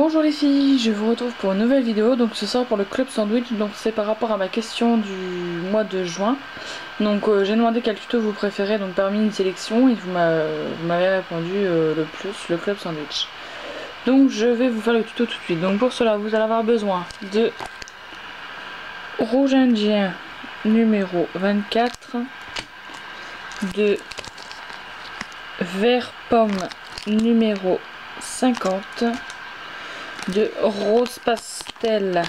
Bonjour les filles, je vous retrouve pour une nouvelle vidéo. Donc ce soir pour le club sandwich, donc c'est par rapport à ma question du mois de juin. Donc j'ai demandé quel tuto vous préférez, donc parmi une sélection, et vous m'avez répondu le plus, le club sandwich. Donc je vais vous faire le tuto tout de suite. Donc pour cela vous allez avoir besoin de rouge indien numéro 24, de vert pomme numéro 50, de rose pastel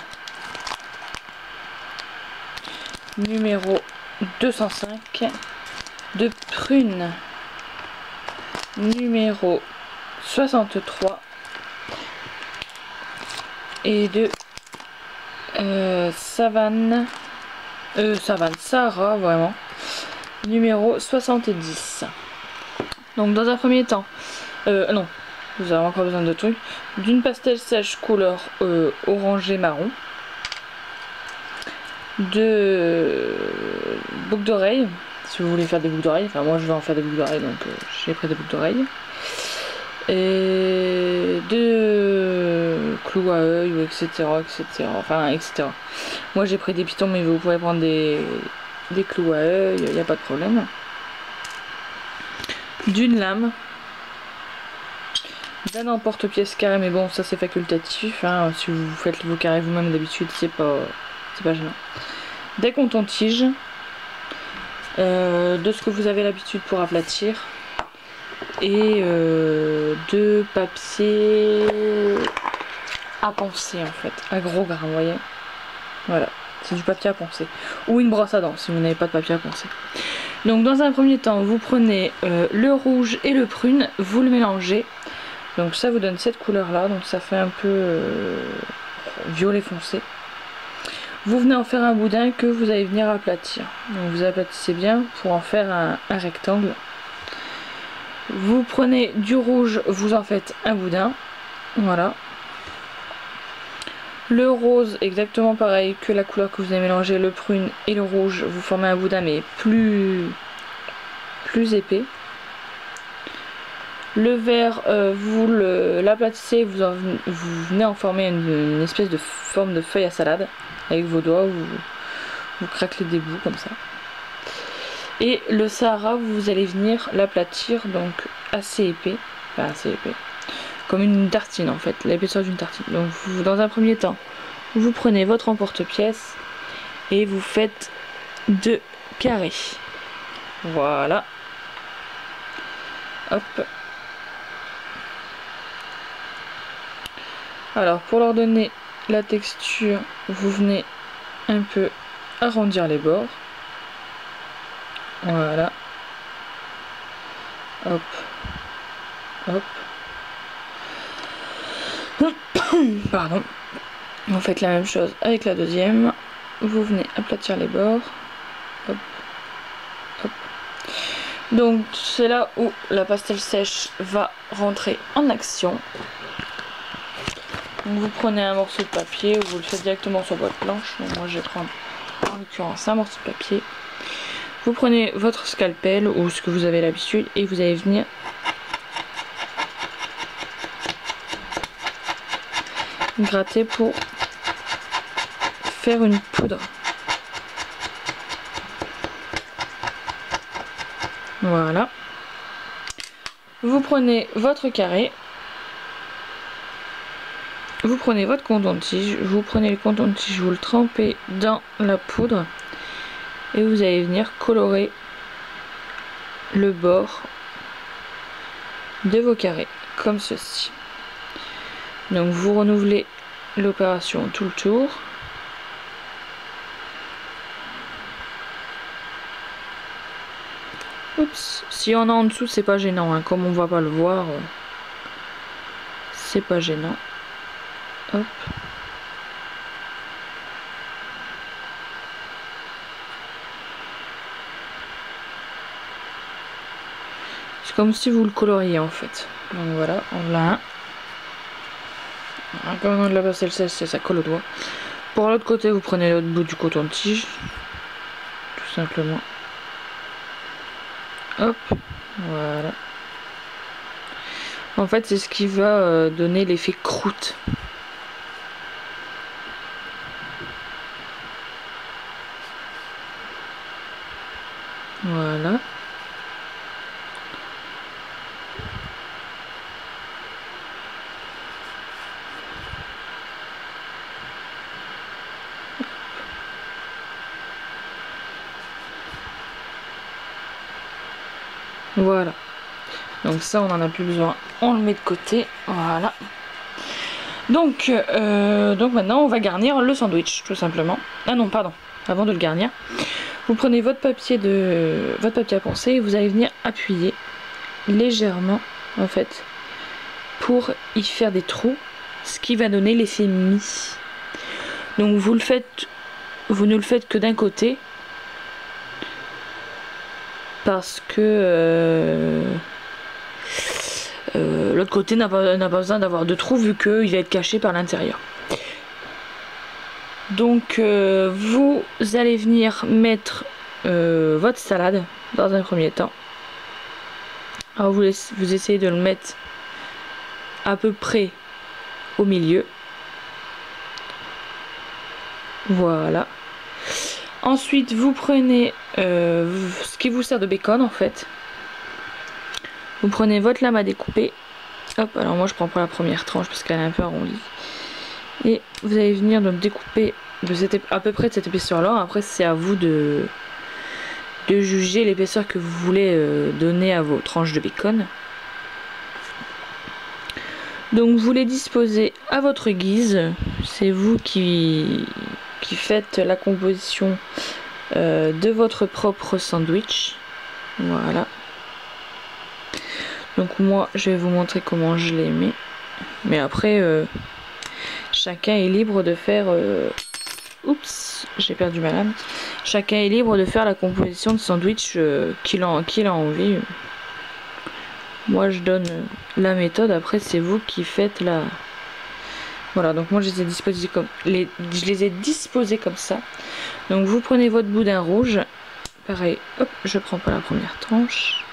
numéro 205, de prune numéro 63 et de savane Sahara vraiment numéro 70. Donc dans un premier temps, non, vous avez encore besoin de trucs, d'une pastel sèche couleur orangé marron, de boucles d'oreilles si vous voulez faire des boucles d'oreilles, enfin moi je vais en faire des boucles d'oreilles donc j'ai pris des boucles d'oreilles, et de clous à œil ou etc, enfin etc. Moi j'ai pris des pitons mais vous pouvez prendre des clous à œil, il n'y a pas de problème. D'une lame, d'un emporte-pièce carré, mais bon ça c'est facultatif, hein, si vous faites vos carrés vous-même d'habitude c'est pas gênant. Des coton-tiges, de ce que vous avez l'habitude pour aplatir, et de papier à poncer en fait, à gros grains, vous voyez, voilà, c'est du papier à poncer, ou une brosse à dents si vous n'avez pas de papier à poncer. Donc dans un premier temps vous prenez le rouge et le prune, vous le mélangez, donc ça vous donne cette couleur là, donc ça fait un peu violet foncé. Vous venez en faire un boudin que vous allez venir aplatir, donc vous aplatissez bien pour en faire un rectangle. Vous prenez du rouge, vous en faites un boudin, voilà. Le rose, exactement pareil que la couleur que vous avez mélangé, le prune et le rouge, vous formez un boudin mais plus épais. Le vert, vous l'aplatissez, vous venez en former une espèce de forme de feuille à salade. Avec vos doigts, vous craquelez des bouts comme ça. Et le Sahara, vous allez venir l'aplatir, donc assez épais, enfin assez épais, comme une tartine en fait, l'épaisseur d'une tartine. Donc dans un premier temps, vous prenez votre emporte-pièce et vous faites 2 carrés. Voilà. Hop. Alors pour leur donner la texture, vous venez un peu arrondir les bords. Voilà. Hop. Hop. Pardon. Vous faites la même chose avec la deuxième. Vous venez aplatir les bords. Hop. Hop. Donc c'est là où la pastel sèche va rentrer en action. Donc vous prenez un morceau de papier ou vous le faites directement sur votre planche. Donc moi je vais prendre en l'occurrence un morceau de papier. Vous prenez votre scalpel ou ce que vous avez l'habitude et vous allez venir gratter pour faire une poudre. Voilà. Vous prenez votre carré. Vous prenez votre coton-tige, vous prenez le coton-tige, vous le trempez dans la poudre et vous allez venir colorer le bord de vos carrés, comme ceci. Donc vous renouvelez l'opération tout le tour. Oups, s'il y en a en dessous c'est pas gênant, hein. Comme on va pas le voir, c'est pas gênant. Hop. C'est comme si vous le coloriez en fait. Donc voilà, on l'a un. Comme on de la pastel sèche, ça colle au doigt. Pour l'autre côté, vous prenez l'autre bout du coton-tige. Tout simplement. Hop. Voilà. En fait, c'est ce qui va donner l'effet croûte. Voilà. Voilà. Donc ça, on en a plus besoin. On le met de côté. Voilà. Donc maintenant, on va garnir le sandwich, tout simplement. Ah non, pardon. Avant de le garnir, vous prenez votre papier à poncer et vous allez venir appuyer légèrement, en fait, pour y faire des trous, ce qui va donner l'effet mi. Donc vous ne le faites que d'un côté, parce que l'autre côté n'a pas besoin d'avoir de trous vu qu'il va être caché par l'intérieur. Donc vous allez venir mettre votre salade dans un premier temps. Alors vous essayez de le mettre à peu près au milieu. Voilà. Ensuite vous prenez ce qui vous sert de bacon en fait. Vous prenez votre lame à découper. Hop, alors moi je prends pour la première tranche parce qu'elle est un peu arrondie. Et vous allez venir donc découper à peu près de cette épaisseur-là. Après c'est à vous de juger l'épaisseur que vous voulez donner à vos tranches de bacon. Donc vous les disposez à votre guise. C'est vous qui faites la composition de votre propre sandwich. Voilà. Donc moi je vais vous montrer comment je les mets. Mais après chacun est libre de faire oups, j'ai perdu ma lame. Chacun est libre de faire la composition de sandwich qu'il a envie. Moi je donne la méthode, après c'est vous qui faites la... Voilà, donc moi je les ai disposés comme ça. Donc vous prenez votre boudin rouge. Pareil, hop, je prends pas la première tranche.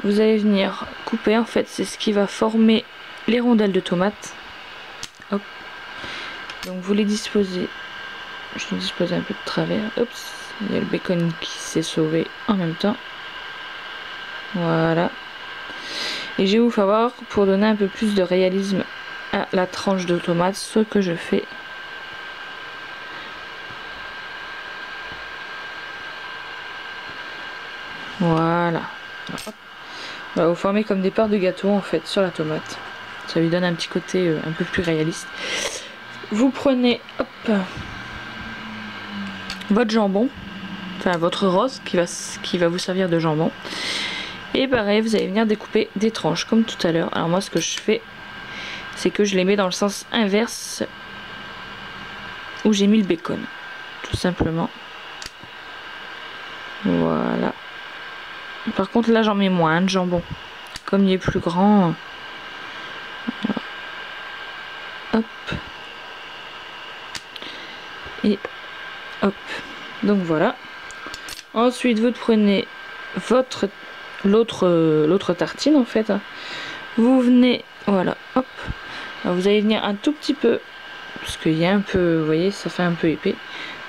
Vous allez venir couper, en fait c'est ce qui va former les rondelles de tomates. Hop. Donc vous les disposez. Je les dispose un peu de travers. Oups, il y a le bacon qui s'est sauvé en même temps. Voilà. Et je vais vous faire voir, pour donner un peu plus de réalisme à la tranche de tomate, ce que je fais. Voilà. Hop. On va vous former comme des parts de gâteau en fait sur la tomate. Ça lui donne un petit côté un peu plus réaliste. Vous prenez hop, votre jambon, enfin votre rose qui va vous servir de jambon. Et pareil, vous allez venir découper des tranches comme tout à l'heure. Alors moi ce que je fais, c'est que je les mets dans le sens inverse où j'ai mis le bacon. Tout simplement. Voilà. Par contre là j'en mets moins de jambon. Comme il est plus grand. Voilà. Hop. Et hop. Donc voilà. Ensuite vous prenez l'autre tartine en fait. Vous venez, voilà, hop. Alors vous allez venir un tout petit peu, parce qu'il y a un peu, vous voyez, ça fait un peu épais.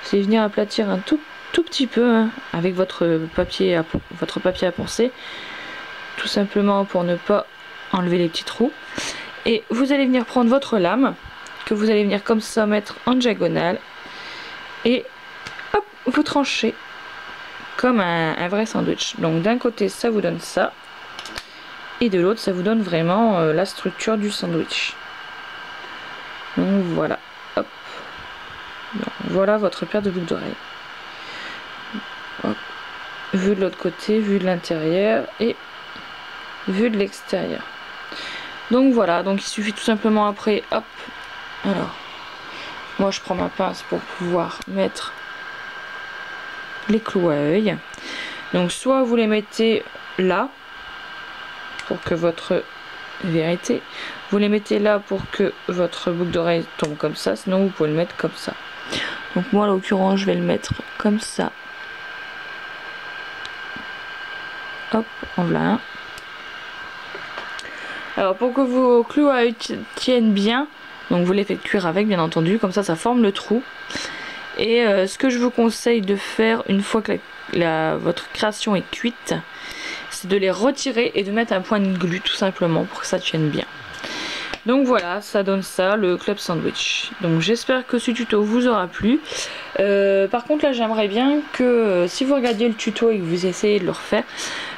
Vous allez venir aplatir un tout petit peu hein, avec votre papier à poncer, tout simplement pour ne pas enlever les petits trous. Et vous allez venir prendre votre lame que vous allez venir comme ça mettre en diagonale et hop, vous tranchez comme un vrai sandwich. Donc d'un côté ça vous donne ça et de l'autre ça vous donne vraiment la structure du sandwich. Donc voilà, hop. Donc, voilà votre paire de boucles d'oreilles. Vue de l'autre côté, vue de l'intérieur et vue de l'extérieur. Donc voilà, donc il suffit tout simplement après, hop. Alors, moi je prends ma pince pour pouvoir mettre les clous à œil. Donc soit vous les mettez là pour que votre vérité, vous les mettez là pour que votre boucle d'oreille tombe comme ça, sinon vous pouvez le mettre comme ça. Donc moi en l'occurrence je vais le mettre comme ça. Hop, en voilà un. Alors pour que vos clous à œil tiennent bien, donc vous les faites cuire avec bien entendu, comme ça ça forme le trou. Et ce que je vous conseille de faire une fois que votre création est cuite, c'est de les retirer et de mettre un point de glu tout simplement pour que ça tienne bien. Donc voilà, ça donne ça, le club sandwich. Donc j'espère que ce tuto vous aura plu. Par contre là j'aimerais bien que si vous regardiez le tuto et que vous essayez de le refaire,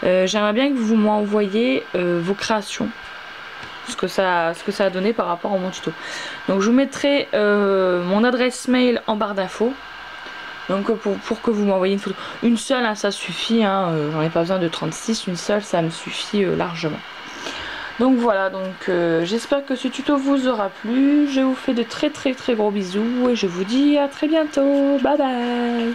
j'aimerais bien que vous m'envoyiez vos créations. Ce que ça a donné par rapport à mon tuto. Donc je vous mettrai mon adresse mail en barre d'infos. Donc pour que vous m'envoyiez une photo. Une seule, hein, ça suffit, hein, j'en ai pas besoin de 36, une seule ça me suffit largement. Donc voilà, donc j'espère que ce tuto vous aura plu. Je vous fais de très gros bisous et je vous dis à très bientôt. Bye bye.